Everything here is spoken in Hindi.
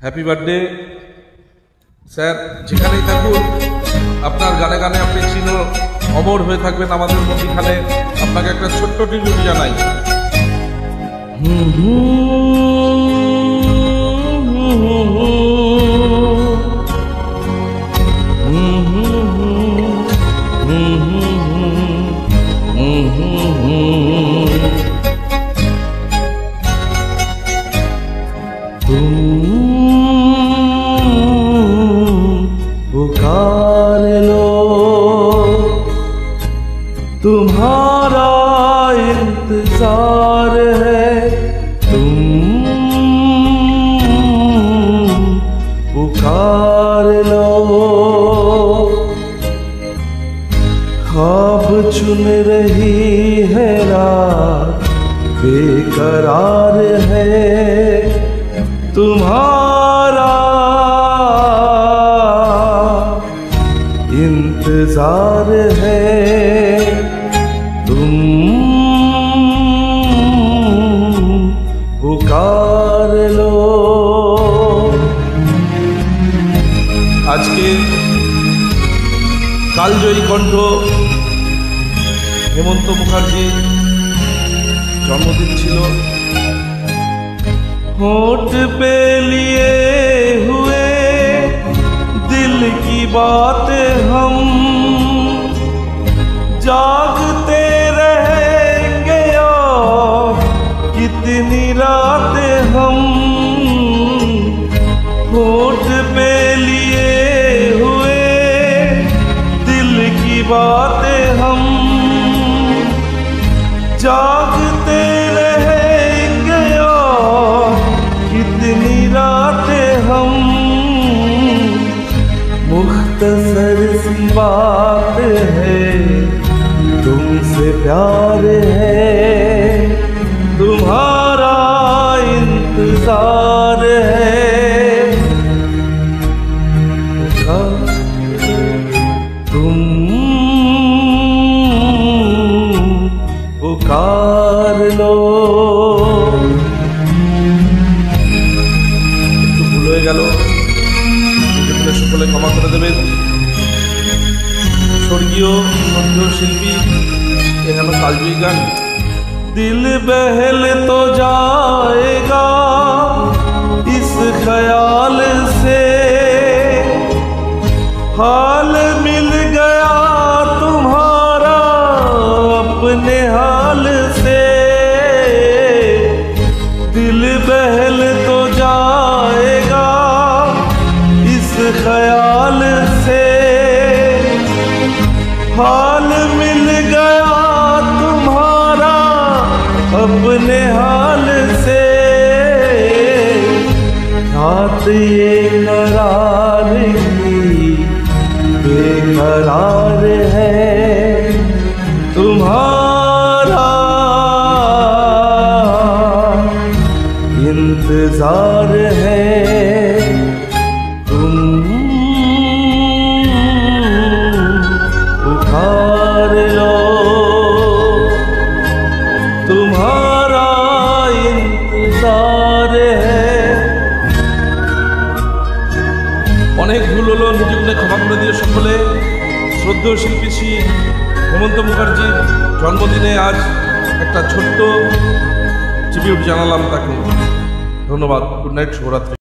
Happy birthday sir. যেখানেই থাকুন আপনার গানে গানে আপনি চির অমর হয়ে থাকবেন আমাদের মধ্যখানে। আপনাকে একটা ছোট্ট ট্রিবিউট জানাই। पुकार लो तुम्हारा इंतजार है, तुम पुकार लो। ख्वाब चुन रही है रात बेकरार है, तुम्हारा इंतजार है, तुम पुकार लो। आज के कालजयी कंठ हेमंत मुखार्जी जन्मदिन छिलो। होठ पे लिए हुए दिल की बात हम जागते रहेंगे और कितनी रात हम। होठ पे लिए हुए दिल की बात हम जागते रहेंगे और कितनी रात हम। मुख्तसर सी बात है तुमसे प्यार है, तुम्हारा इंतजार है, तुम पुकार लो। একটু ভুল হয়ে গেল, সকলে ক্ষমা করে দেবেন। স্বর্গীয় কণ্ঠশিল্পী এখানে কালজয়ী গান। दिल बहल तो जाएगा इस ख्याल से, हाल मिल गया तुम्हारा अपने हाल से। दिल बहल तो जाएगा इस ख्याल से, हाल मिल गया तुम्हारा अपने हाल से। रात ये करार की बेकरार है, तुम्हारा इंतजार है, तुम पुकार लो, तुम्हारा इंतजार है। অনেক ভুল হলো, নিজেকে ক্ষমা করে দিয়ে সকলে। শ্রদ্ধেয় শিল্পী শ্রী হেমন্ত মুখার্জির জন্মদিনে আজ একটা ছোট্ট ট্রিবিউট জানালাম তাকে। ধন্যবাদ। গুড নাইট, শুভরাত্রি।